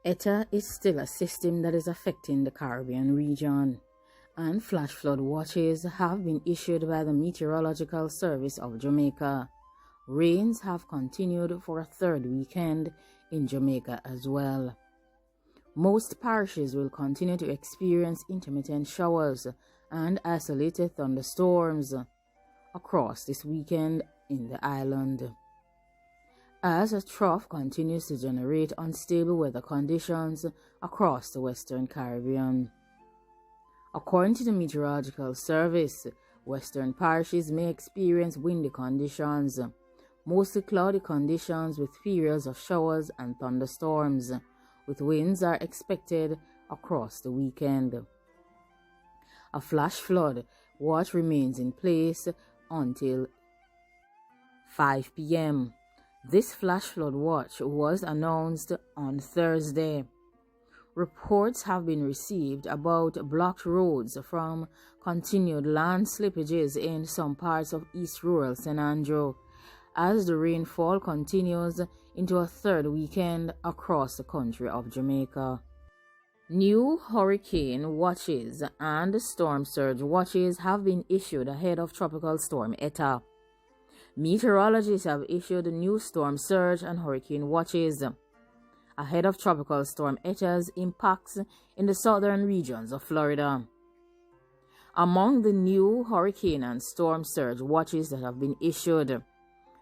ETA is still a system that is affecting the Caribbean region, and flash flood watches have been issued by the Meteorological Service of Jamaica. Rains have continued for a third weekend in Jamaica as well. Most parishes will continue to experience intermittent showers and isolated thunderstorms across this weekend in the island, as a trough continues to generate unstable weather conditions across the Western Caribbean. According to the Meteorological Service, western parishes may experience windy conditions, mostly cloudy conditions with periods of showers and thunderstorms, with winds are expected across the weekend. A flash flood watch remains in place until 5 p.m. This flash flood watch was announced on Thursday. Reports have been received about blocked roads from continued land slippages in some parts of East Rural St. Andrew, as the rainfall continues into a third weekend across the country of Jamaica. New hurricane watches and storm surge watches have been issued ahead of Tropical Storm ETA. Meteorologists have issued new storm surge and hurricane watches ahead of Tropical Storm ETA's impacts in the southern regions of Florida. Among the new hurricane and storm surge watches that have been issued,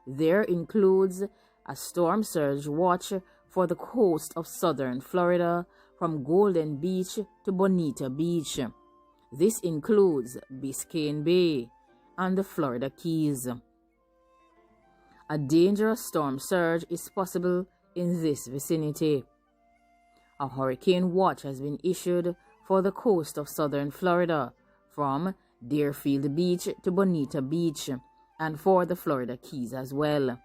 there includes a storm surge watch for the coast of southern Florida from Golden Beach to Bonita Beach. This includes Biscayne Bay and the Florida Keys. A dangerous storm surge is possible in this vicinity. A hurricane watch has been issued for the coast of southern Florida from Deerfield Beach to Bonita Beach and for the Florida Keys as well.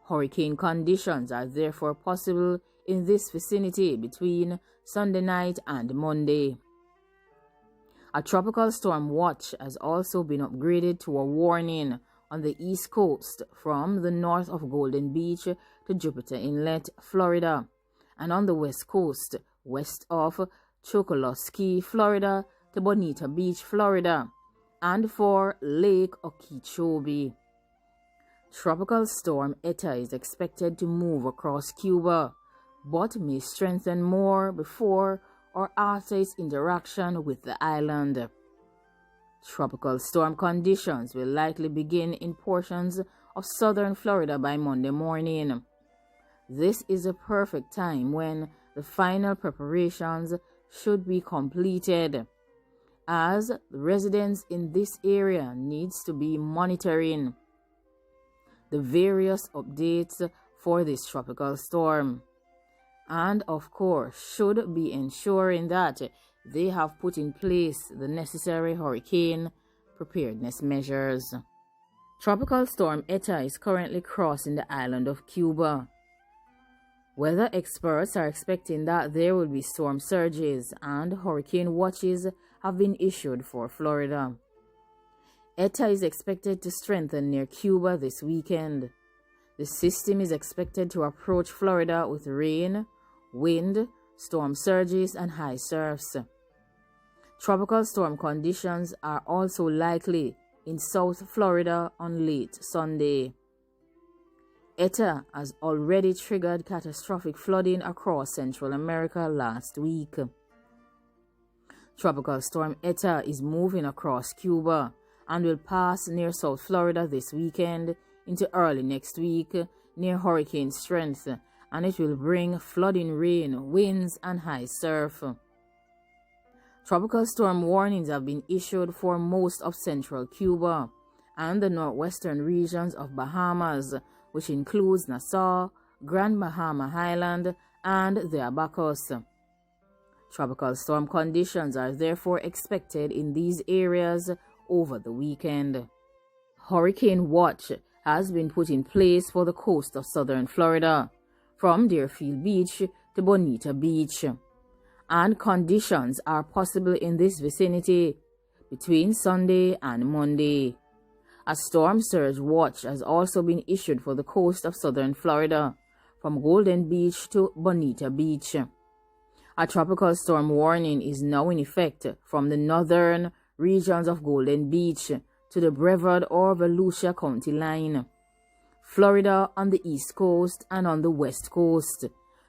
Hurricane conditions are therefore possible in this vicinity between Sunday night and Monday. A tropical storm watch has also been upgraded to a warning on the East Coast from the north of Golden Beach to Jupiter Inlet, Florida, and on the West Coast, west of Chokoloskee, Florida, to Bonita Beach, Florida, and for Lake Okeechobee. Tropical Storm ETA is expected to move across Cuba, but may strengthen more before or after its interaction with the island. Tropical storm conditions will likely begin in portions of southern Florida by Monday morning. This is a perfect time when the final preparations should be completed, as the residents in this area needs to be monitoring the various updates for this tropical storm, and of course should be ensuring that they have put in place the necessary hurricane preparedness measures. Tropical Storm ETA is currently crossing the island of Cuba. Weather experts are expecting that there will be storm surges, and hurricane watches have been issued for Florida. ETA is expected to strengthen near Cuba this weekend. The system is expected to approach Florida with rain, wind, storm surges, and high surfs. Tropical storm conditions are also likely in South Florida on late Sunday. ETA has already triggered catastrophic flooding across Central America last week. Tropical Storm ETA is moving across Cuba and will pass near South Florida this weekend into early next week near hurricane strength, and it will bring flooding rain, winds, and high surf. Tropical storm warnings have been issued for most of central Cuba and the northwestern regions of Bahamas, which includes Nassau, Grand Bahama Island, and the Abacus. Tropical storm conditions are therefore expected in these areas over the weekend. Hurricane watch has been put in place for the coast of southern Florida, from Deerfield Beach to Bonita Beach, and conditions are possible in this vicinity between Sunday and Monday. A storm surge watch has also been issued for the coast of southern Florida, from Golden Beach to Bonita Beach, A tropical storm warning is now in effect from the northern regions of Golden Beach to the Brevard or Volusia County line, Florida on the east coast and on the west coast,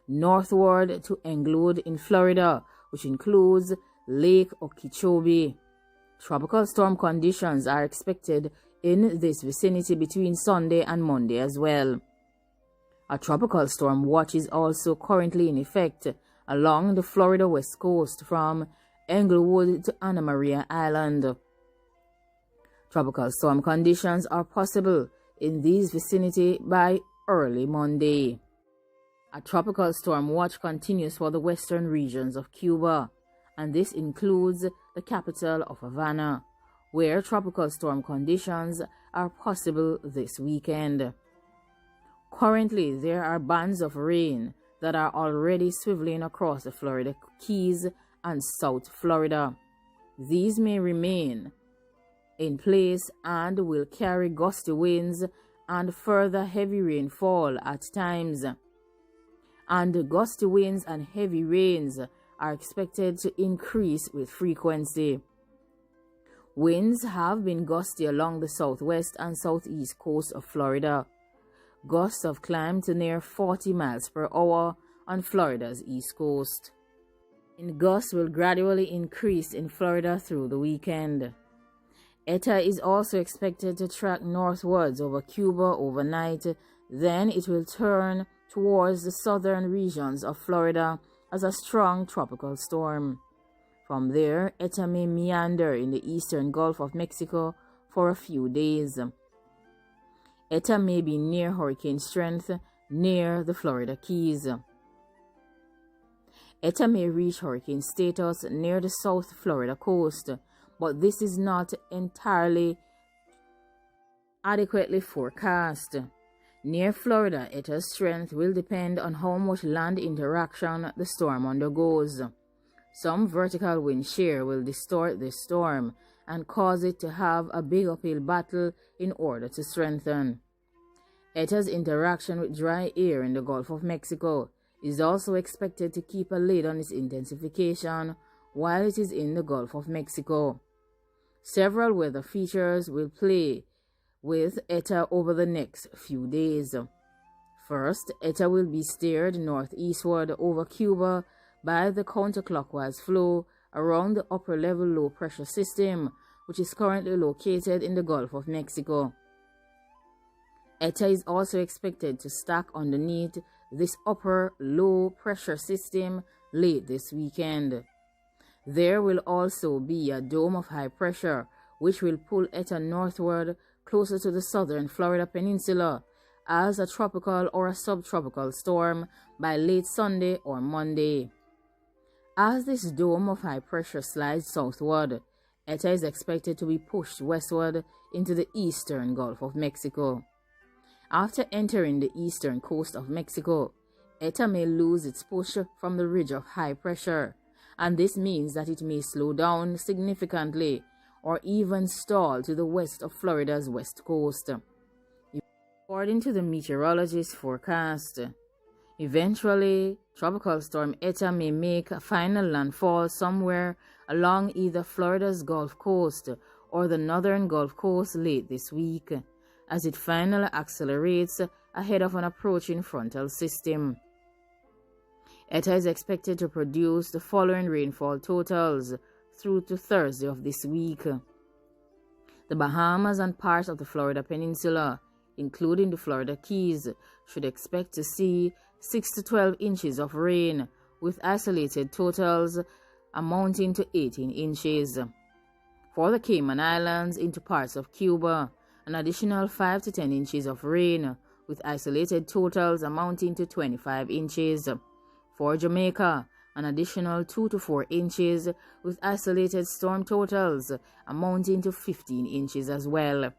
northward to Englewood in Florida, which includes Lake Okeechobee. Tropical storm conditions are expected in this vicinity between Sunday and Monday as well. A tropical storm watch is also currently in effect along the Florida west coast from Englewood to Anna Maria Island. Tropical storm conditions are possible in these vicinity by early Monday. A tropical storm watch continues for the western regions of Cuba, and this includes the capital of Havana, where tropical storm conditions are possible this weekend. Currently, there are bands of rain that are already swiveling across the Florida Keys and South Florida. These may remain in place and will carry gusty winds and further heavy rainfall at times. And gusty winds and heavy rains are expected to increase with frequency. Winds have been gusty along the southwest and southeast coast of Florida. Gusts have climbed to near 40 miles per hour on Florida's east coast. And gusts will gradually increase in Florida through the weekend. Eta is also expected to track northwards over Cuba overnight, then it will turn towards the southern regions of Florida as a strong tropical storm. From there, Eta may meander in the eastern Gulf of Mexico for a few days. Eta may be near hurricane strength near the Florida Keys. Eta may reach hurricane status near the South Florida coast, but this is not entirely adequately forecast. Near Florida, Eta's strength will depend on how much land interaction the storm undergoes. Some vertical wind shear will distort this storm and cause it to have a big uphill battle in order to strengthen. Eta's interaction with dry air in the Gulf of Mexico is also expected to keep a lid on its intensification while it is in the Gulf of Mexico. Several weather features will play with Eta over the next few days. First, Eta will be steered northeastward over Cuba by the counterclockwise flow around the upper-level low-pressure system, which is currently located in the Gulf of Mexico. Eta is also expected to stack underneath this upper low-pressure system late this weekend. There will also be a dome of high pressure, which will pull Eta northward closer to the southern Florida peninsula as a tropical or a subtropical storm by late Sunday or Monday. As this dome of high pressure slides southward, Eta is expected to be pushed westward into the eastern Gulf of Mexico. After entering the eastern coast of Mexico, Eta may lose its push from the ridge of high pressure, and this means that it may slow down significantly or even stall to the west of Florida's west coast. According to the meteorologist's forecast, eventually, Tropical Storm Eta may make a final landfall somewhere along either Florida's Gulf Coast or the northern Gulf Coast late this week, as it finally accelerates ahead of an approaching frontal system. Eta is expected to produce the following rainfall totals through to Thursday of this week. The Bahamas and parts of the Florida Peninsula, including the Florida Keys, should expect to see 6 to 12 inches of rain, with isolated totals amounting to 18 inches. For the Cayman Islands into parts of Cuba, an additional 5 to 10 inches of rain, with isolated totals amounting to 25 inches. For Jamaica, an additional 2 to 4 inches, with isolated storm totals amounting to 15 inches as well.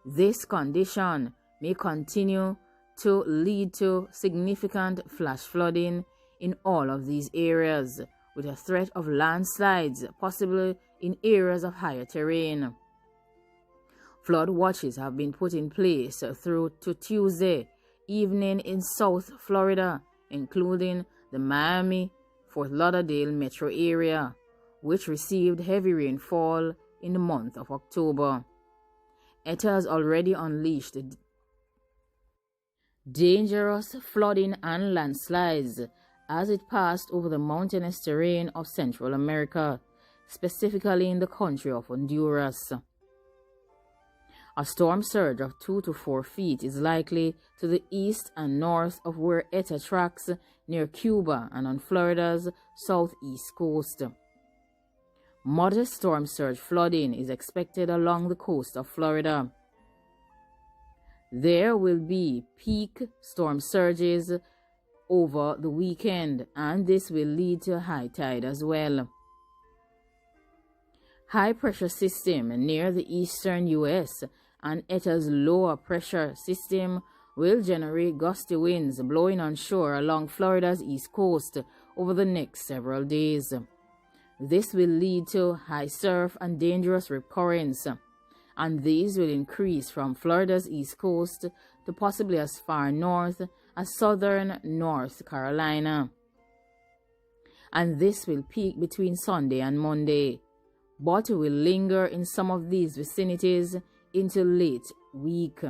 This condition may continue to lead to significant flash flooding in all of these areas, with a threat of landslides possibly in areas of higher terrain. Flood watches have been put in place through to Tuesday evening in South Florida, including the Miami, Fort Lauderdale metro area, which received heavy rainfall in the month of October. ETA has already unleashed dangerous flooding and landslides as it passed over the mountainous terrain of Central America, specifically in the country of Honduras. A storm surge of 2 to 4 feet is likely to the east and north of where ETA tracks near Cuba and on Florida's southeast coast. Modest storm surge flooding is expected along the coast of Florida. There will be peak storm surges over the weekend, and this will lead to high tide as well. High pressure system near the eastern U.S. and ETA's lower pressure system will generate gusty winds blowing on shore along Florida's east coast over the next several days. This will lead to high surf and dangerous rip currents, and these will increase from Florida's east coast to possibly as far north as southern North Carolina. And this will peak between Sunday and Monday, but will linger in some of these vicinities into late week.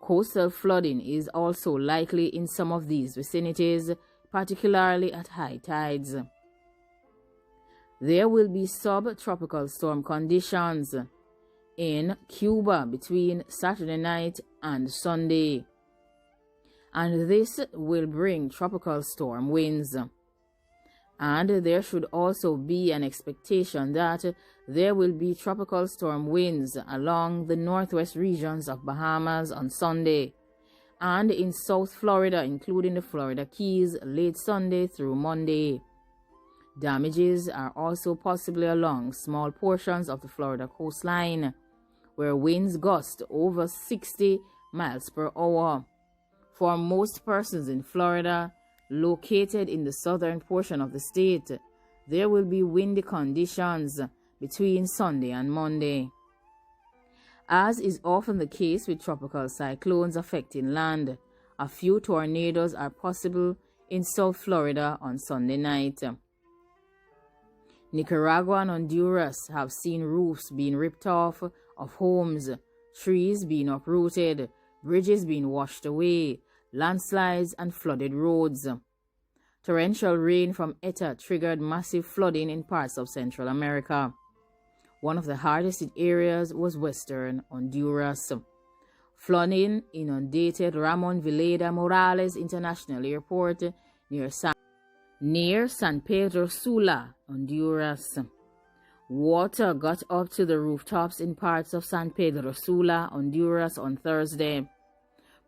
Coastal flooding is also likely in some of these vicinities, particularly at high tides. There will be subtropical storm conditions in Cuba between Saturday night and Sunday, and this will bring tropical storm winds. And there should also be an expectation that there will be tropical storm winds along the northwest regions of Bahamas on Sunday, and in South Florida, including the Florida Keys, late Sunday through Monday. Damages are also possibly along small portions of the Florida coastline, where winds gust over 60 miles per hour. For most persons in Florida, located in the southern portion of the state, there will be windy conditions between Sunday and Monday. As is often the case with tropical cyclones affecting land, a few tornadoes are possible in South Florida on Sunday night. Nicaragua and Honduras have seen roofs being ripped off of homes, trees being uprooted, bridges being washed away, landslides and flooded roads. Torrential rain from ETA triggered massive flooding in parts of Central America. One of the hardest hit areas was western Honduras. Flooding inundated Ramon Villeda Morales International Airport near San Pedro Sula, Honduras. Water got up to the rooftops in parts of San Pedro Sula, Honduras on Thursday.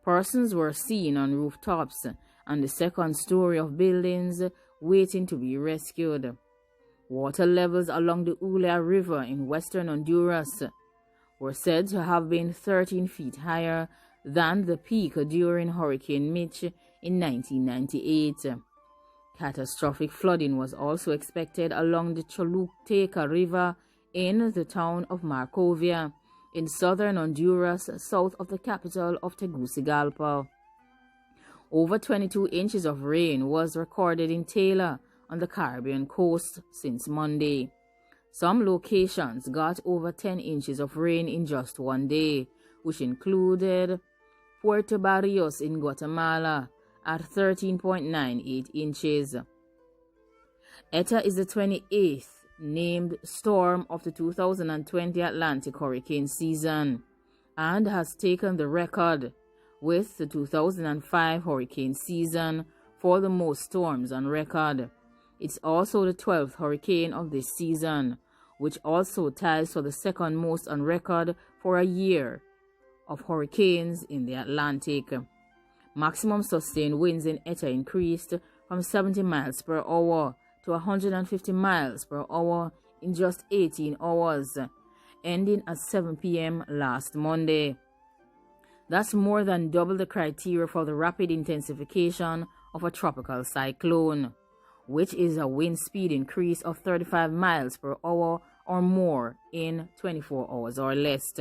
Persons were seen on rooftops and the second story of buildings waiting to be rescued. Water levels along the Ulla River in western Honduras were said to have been 13 feet higher than the peak during Hurricane Mitch in 1998. Catastrophic flooding was also expected along the Choluteca River in the town of Marcovia, in southern Honduras, south of the capital of Tegucigalpa. Over 22 inches of rain was recorded in Taylor on the Caribbean coast since Monday. Some locations got over 10 inches of rain in just one day, which included Puerto Barrios in Guatemala at 13.98 inches. ETA is the 28th named storm of the 2020 Atlantic hurricane season and has taken the record with the 2005 hurricane season for the most storms on record. It's also the 12th hurricane of this season, which also ties for the second most on record for a year of hurricanes in the Atlantic. Maximum sustained winds in ETA increased from 70 miles per hour to 150 miles per hour in just 18 hours, ending at 7 p.m. last Monday. That's more than double the criteria for the rapid intensification of a tropical cyclone, which is a wind speed increase of 35 miles per hour or more in 24 hours or less.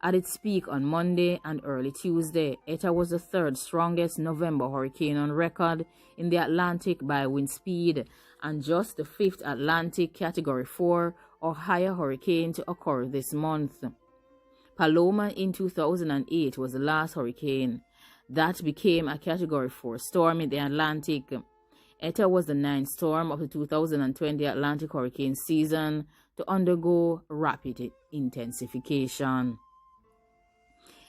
At its peak on Monday and early Tuesday, Eta was the third strongest November hurricane on record in the Atlantic by wind speed and just the fifth Atlantic Category 4 or higher hurricane to occur this month. Paloma in 2008 was the last hurricane that became a Category 4 storm in the Atlantic. Eta was the ninth storm of the 2020 Atlantic hurricane season to undergo rapid intensification.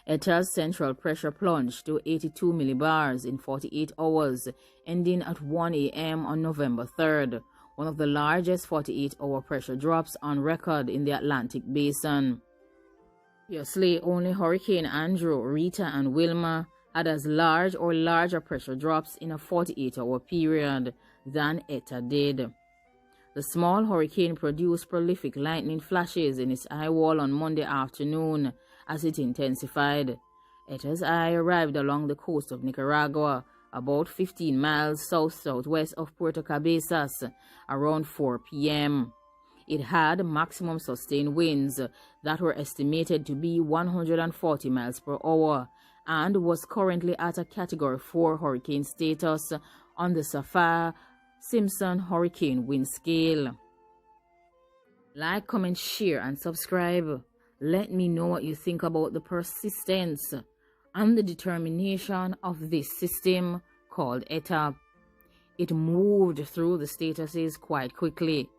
Eta's central pressure plunged to 82 millibars in 48 hours, ending at 1 a.m. on November 3rd, one of the largest 48-hour pressure drops on record in the Atlantic basin. Previously, only Hurricane Andrew, Rita, and Wilma had as large or larger pressure drops in a 48-hour period than Eta did. The small hurricane produced prolific lightning flashes in its eye wall on Monday afternoon as it intensified. Eta's eye arrived along the coast of Nicaragua, about 15 miles south-southwest of Puerto Cabezas, around 4 p.m. It had maximum sustained winds that were estimated to be 140 miles per hour and was currently at a Category 4 hurricane status on the Saffir-Simpson hurricane wind scale. Like, comment, share, and subscribe. Let me know what you think about the persistence and the determination of this system called Eta. It moved through the statuses quite quickly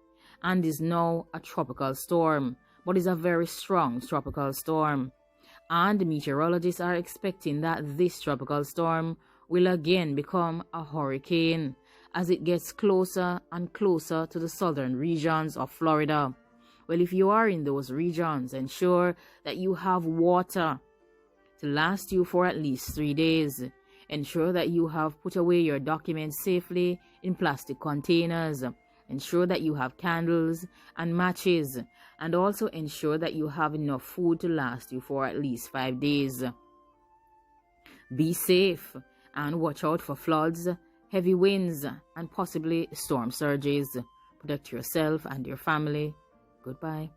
and is now a tropical storm, but is a very strong tropical storm. And meteorologists are expecting that this tropical storm will again become a hurricane as it gets closer and closer to the southern regions of Florida. Well, if you are in those regions, ensure that you have water to last you for at least 3 days. Ensure that you have put away your documents safely in plastic containers. Ensure that you have candles and matches. And also ensure that you have enough food to last you for at least 5 days. Be safe and watch out for floods, heavy winds, and possibly storm surges. Protect yourself and your family. Goodbye.